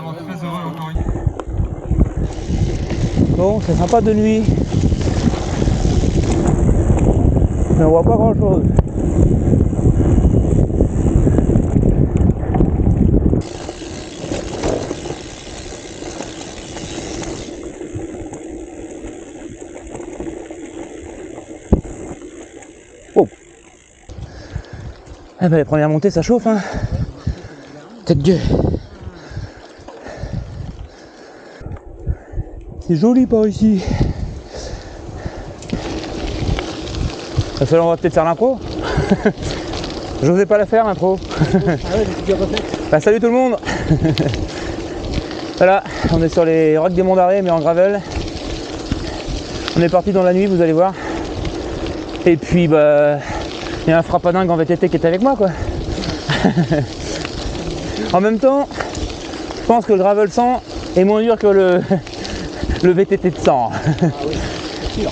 vraiment très heureux encore une fois. Bon, c'est sympa de nuit. Mais on voit pas grand chose. Oh. Ah bah les premières montées ça chauffe hein. Tête Dieu. C'est joli par ici. On va peut-être faire l'impro. J'osais pas la faire l'intro. Bah, salut tout le monde. Voilà, on est sur les rocs des Monts d'Arrée mais en gravel. On est parti dans la nuit, vous allez voir. Et puis bah il y a un frappadingue en VTT qui est avec moi quoi. En même temps, je pense que le gravel 100 est moins dur que le VTT de 100. Ah oui, c'est sûr.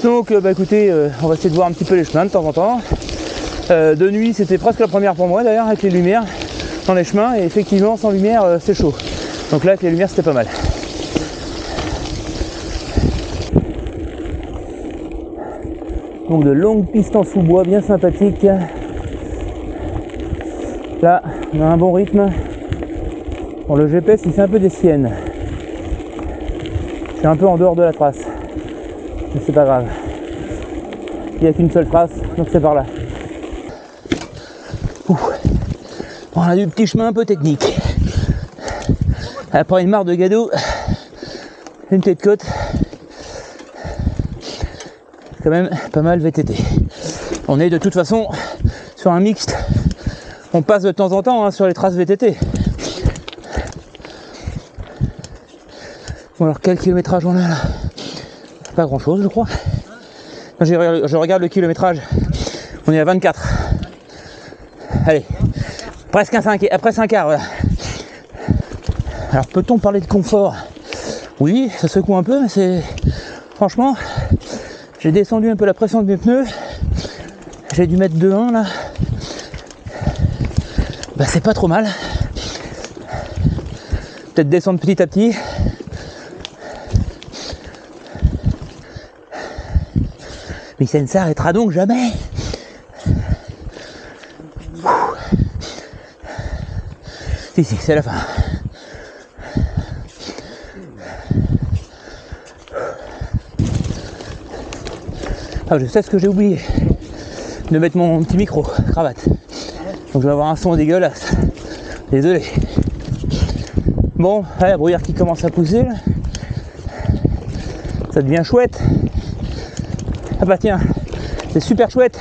Donc bah écoutez, on va essayer de voir un petit peu les chemins de temps en temps. De nuit c'était presque la première pour moi d'ailleurs avec les lumières dans les chemins et effectivement sans lumière c'est chaud. Donc là avec les lumières c'était pas mal. Donc de longues pistes en sous-bois bien sympathiques. Là on a un bon rythme. Bon, le GPS il fait un peu des siennes. Je suis un peu en dehors de la trace. Mais c'est pas grave. Il n'y a qu'une seule trace, donc c'est par là. Ouh. Bon, on a du petit chemin un peu technique. Après une mare de gadou, une tête de côte. Quand même pas mal VTT. On est de toute façon sur un mixte. On passe de temps en temps hein, sur les traces VTT. Bon alors quel kilométrage on a là? Pas grand chose je crois. Je regarde le kilométrage. On est à 24. Allez. Presque un 5, après 5 quarts. Voilà. Alors peut-on parler de confort? Oui, ça secoue un peu, mais c'est... Franchement, j'ai descendu un peu la pression de mes pneus. J'ai dû mettre 2,1 là. Bah c'est pas trop mal. Peut-être descendre petit à petit. Mais ça ne s'arrêtera donc jamais. Si, c'est la fin. Ah, je sais ce que j'ai oublié. De mettre mon petit micro, cravate. Donc je vais avoir un son dégueulasse. Désolé. Bon, allez, brouillard qui commence à pousser. Là. Ça devient chouette. Ah bah tiens, c'est super chouette.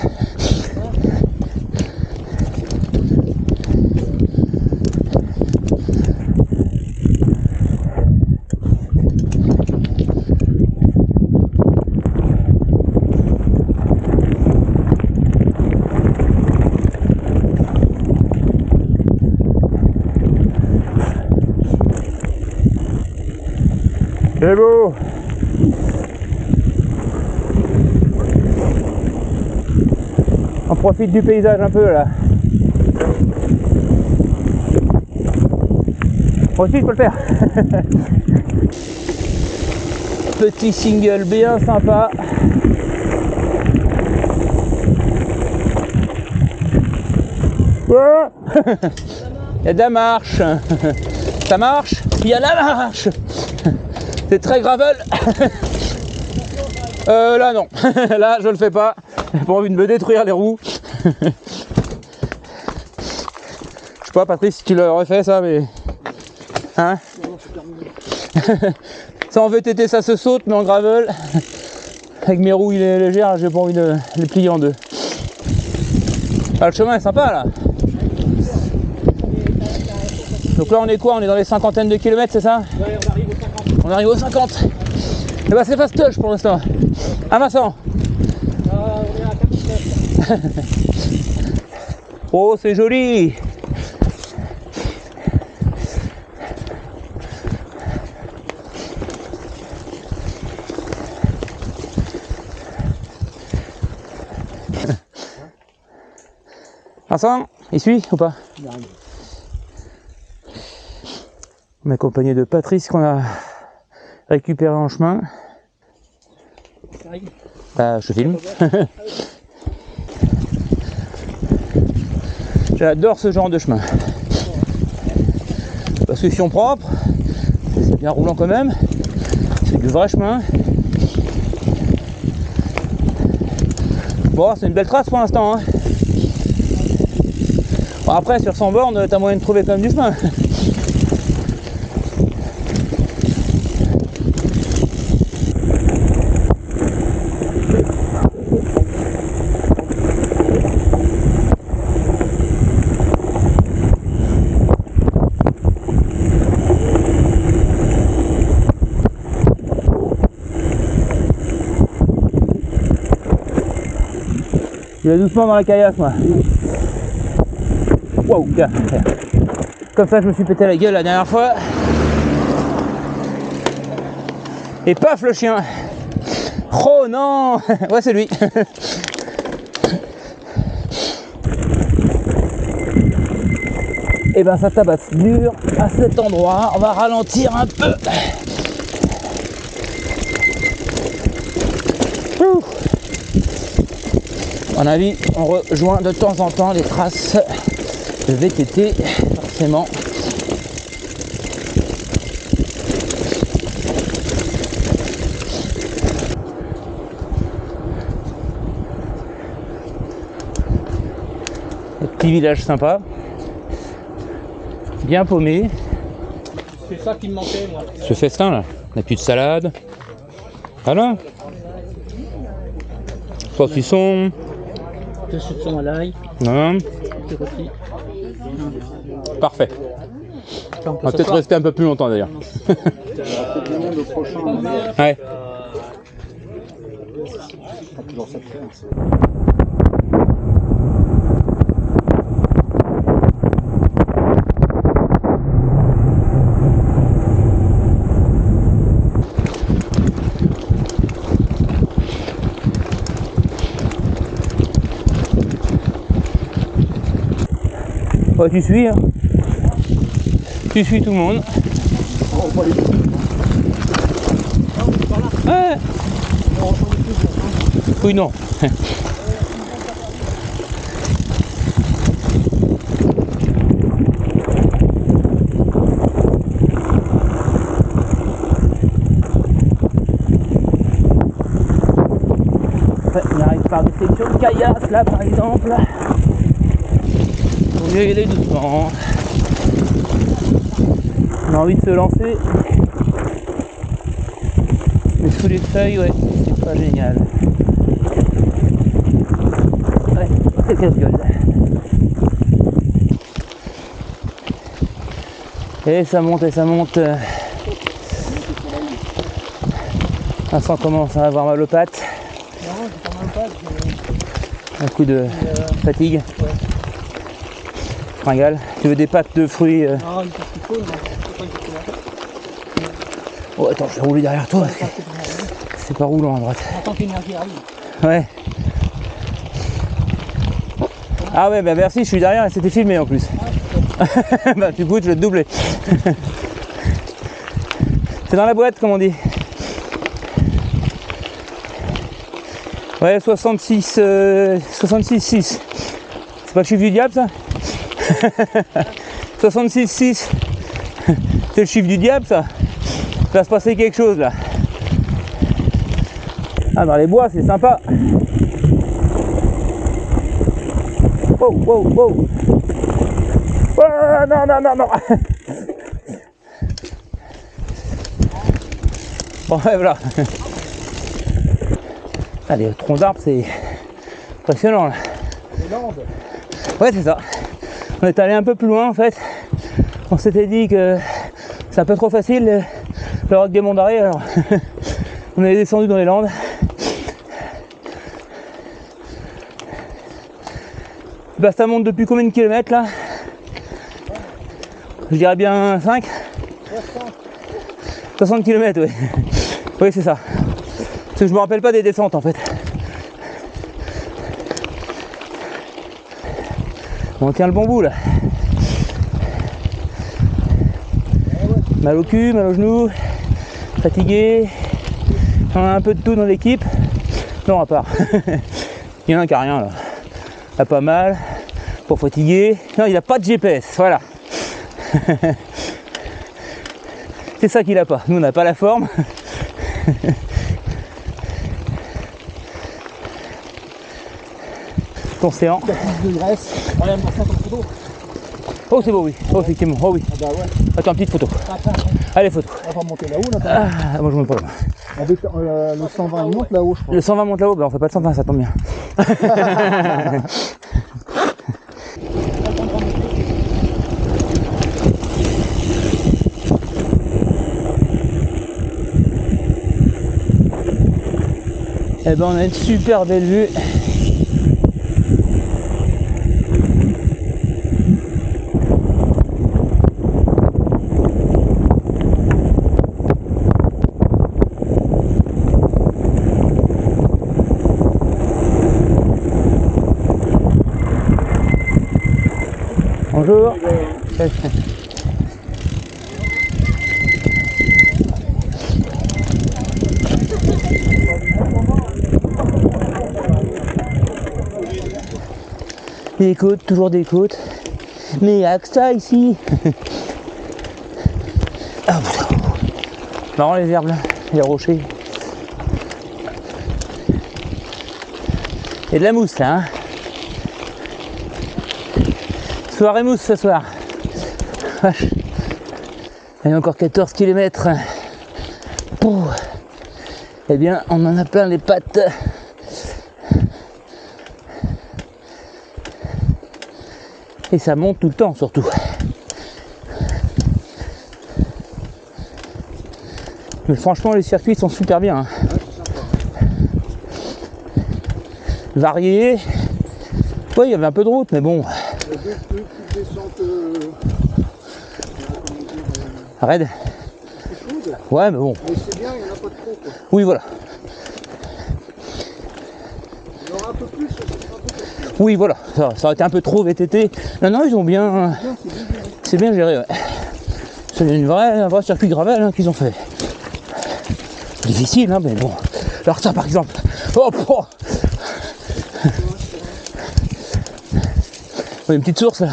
C'est beau. On profite du paysage un peu là. Moi aussi je peux le faire. Petit single bien sympa. Il y a de la marche. Ça marche, il y a la marche. C'est très gravel. Là non. Là je le fais pas. J'ai pas envie de me détruire les roues. Je sais pas Patrice si tu l'aurais fait ça mais. Hein. Ça en VTT ça se saute mais en gravel. Avec mes roues il est légère, j'ai pas envie de les plier en deux. Ah, le chemin est sympa là. Donc là on est quoi? On est dans les cinquantaines de kilomètres, c'est ça? Ouais, on arrive aux 50. Et bah c'est fastoche pour l'instant. Ah Vincent. On est à 49. Oh c'est joli. Vincent, il suit ou pas? On est accompagné de Patrice qu'on a récupéré en chemin. Bah, je te filme. J'adore ce genre de chemin. Parce que si on propre, c'est bien roulant quand même. C'est du vrai chemin. Bon, c'est une belle trace pour l'instant. Hein. Bon, après, sur 100 bornes, t'as moyen de trouver quand même du chemin. Je vais doucement dans la caillasse, moi. Wow, tiens. Comme ça, je me suis pété la gueule la dernière fois. Et paf, le chien. Oh non. Ouais, c'est lui. Et ben, ça tabasse dur à cet endroit. On va ralentir un peu. Ouh. À mon avis, on rejoint de temps en temps les traces de VTT, forcément. Un petit village sympa, bien paumé. C'est ça qui me manquait, moi. Ce festin là, on n'a plus de salade. Voilà. Saucisson. Deux soupçons à l'ail. Non. Deux rôtis. Parfait. On va peut-être rester un peu plus longtemps d'ailleurs. Ouais. Ouais, tu suis, hein. Tu suis tout le monde. Ouais. Oui, non. Ouais, on arrive par des sections de caillasse là par exemple. Faut mieux y aller doucement. On a envie de se lancer. Mais sous les feuilles, ouais, c'est pas génial. Ouais, c'est casse-gueule. Et ça monte et ça monte. Vincent commence à avoir mal aux pattes. Non, j'ai pas mal pas. Un coup de fatigue. Ouais. Fringale. Tu veux des pâtes de fruits Non, il faut qu'il faut, non. C'est pas exactement. Oh, attends, je vais rouler derrière toi. C'est pas roulant à droite. Attends que l'énergie arrive. Ouais. Ah ouais, bah merci, je suis derrière et c'était filmé en plus. Bah du coup, je vais te doubler. C'est dans la boîte, comme on dit. Ouais, 66, 66,6. C'est pas le chiffre du diable, ça? 66,6. C'est le chiffre du diable, ça? Il va se passer quelque chose, là. Ah, dans les bois, c'est sympa. Wow, wow, wow. Oh, non, non, non, non. Bon, ouais, voilà. Ah, les troncs d'arbres, c'est impressionnant, là. Les Landes. Ouais, c'est ça. On est allé un peu plus loin, en fait. On s'était dit que c'est un peu trop facile, le roc des Monts d'Arrée, alors on est descendu dans les Landes. Bah, ça monte depuis combien de kilomètres là? Je dirais bien 5? 60 km, oui. Oui, c'est ça. Parce que je me rappelle pas des descentes en fait. On tient le bon bout là. Mal au cul, mal au genou, fatigué. On a un peu de tout dans l'équipe. Non, à part. Il y en a un qui a rien là. Il a pas mal. Pour fatigué. Non, il a pas de GPS. Voilà. C'est ça qu'il a pas. Nous, on n'a pas la forme. Ton séant. Il y a plus de graisse. Regarde-moi ça comme photo. Oh, c'est beau, oui. Oh, effectivement. Oh, oui. Ah bah ouais. Attends, petite photo. Attends, Allez, photo. on va monter là-haut, là. Ah, moi, je monte pas là. Le 120, il monte là-haut, je crois. Le 120 monte là-haut, ben on fait pas le 120, ça tombe bien. Eh ben on a une super belle vue. Bonjour. Des côtes, toujours des côtes. Mais il y a que ça ici. Ah, putain. Marrant les herbes là, les rochers. Il y a de la mousse là, hein. Soirée mousse ce soir. Vache. Il y a encore 14 km. Eh bien, on en a plein les pattes. Et ça monte tout le temps surtout. Mais franchement, les circuits sont super bien. Hein. Variés. Oui, il y avait un peu de route, mais bon. Raide. Ouais, mais bon. Mais c'est bien, il n'y en a pas de trop, quoi. Oui, voilà. Il y aura un peu plus, ça sera un peu plus. Oui, voilà. Ça aurait été un peu trop VTT. Non, ils ont bien. C'est bien géré, ouais. C'est un vrai circuit gravel hein, qu'ils ont fait. Difficile, hein, mais bon. Alors ça, par exemple. Oh, oh. Une petite source là.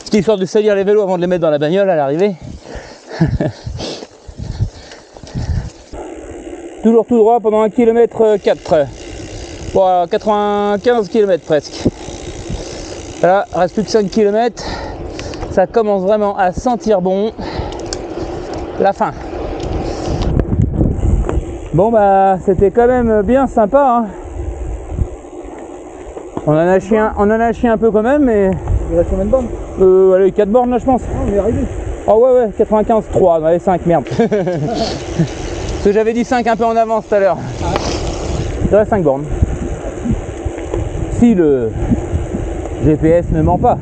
C'était histoire de salir les vélos avant de les mettre dans la bagnole à l'arrivée. Toujours tout droit pendant 1 km 4. Bon, 95 km presque. Voilà, il reste plus que 5 km. Ça commence vraiment à sentir bon. La fin. Bon bah c'était quand même bien sympa. Hein. On en a chié un peu quand même, mais. Il reste combien de bornes? Allez, 4 bornes là je pense. Ah, on est arrivé. Ah ouais, 95, 3, on avait 5, merde. Parce que j'avais dit 5 un peu en avance tout à l'heure. Il reste 5 bornes. Si le GPS ne ment pas.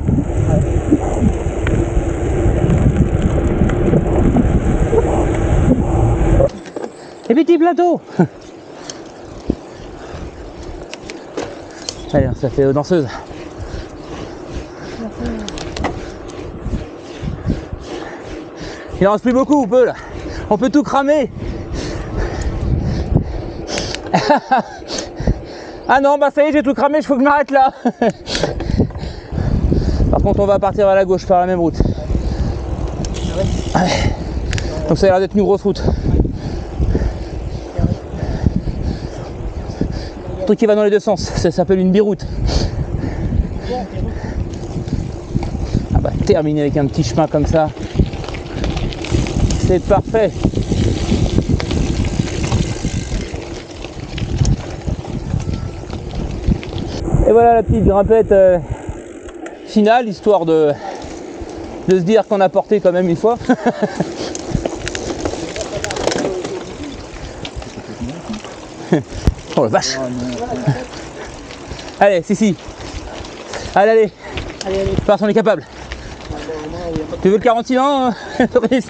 Et petit plateau. Allez, ça fait danseuse. Il en reste plus beaucoup, on peut là. On peut tout cramer. Ah non, bah ça y est, j'ai tout cramé, il faut que je m'arrête là. Par contre, on va partir vers la gauche par la même route. Donc ça a l'air d'être une grosse route. Un truc qui va dans les deux sens, ça s'appelle une biroute. Ah bah terminer avec un petit chemin comme ça, c'est parfait. Et voilà la petite grimpette finale, histoire de se dire qu'on a porté quand même une fois. Oh la vache. Allez, si. Allez. Parce qu'on est capable. Tu veux le 46 ans, Fabrice?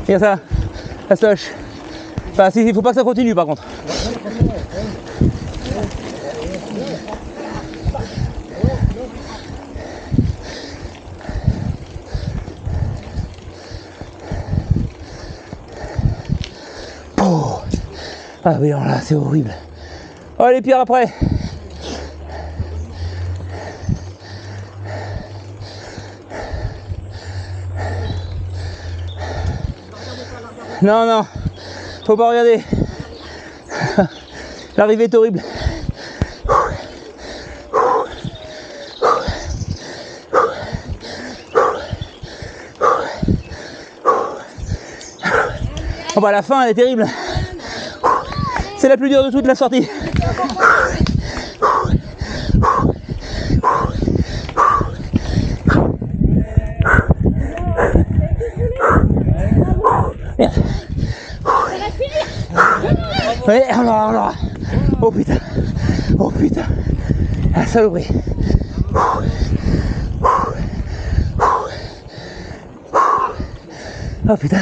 Regarde ça, la sloche. Enfin, il faut pas que ça continue par contre. Ah oui, alors là, c'est horrible. Oh, les pires après. Non, non, faut pas regarder. L'arrivée est horrible. Oh bah la fin elle est terrible. C'est la plus dure de toute la sortie. Merde. Ouais, alors. Oh putain. Oh putain. La saloperie. Oh putain.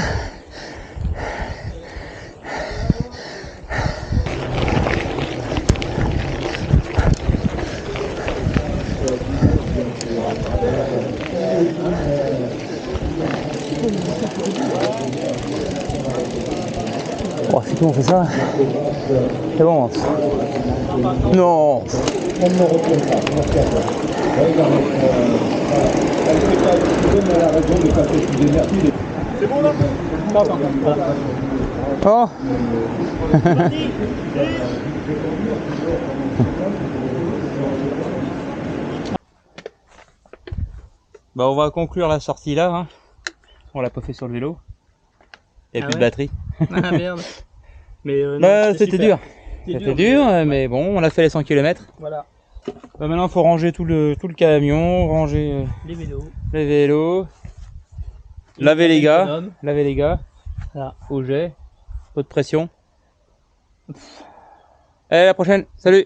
Oh, c'est tout, on fait ça. C'est bon. Non. C'est bon là? Oh. Bah on va conclure la sortie là. Hein. On l'a pas fait sur le vélo. Il n'y a plus de batterie. Ah merde. Mais bah, c'était dur. C'était dur, mais bon, on a fait les 100 km. Voilà. Bah, maintenant, il faut ranger tout le camion, ranger Les vélos. les vélos, laver les gars, Voilà. au jet, peu de pression. Allez, à la prochaine, salut!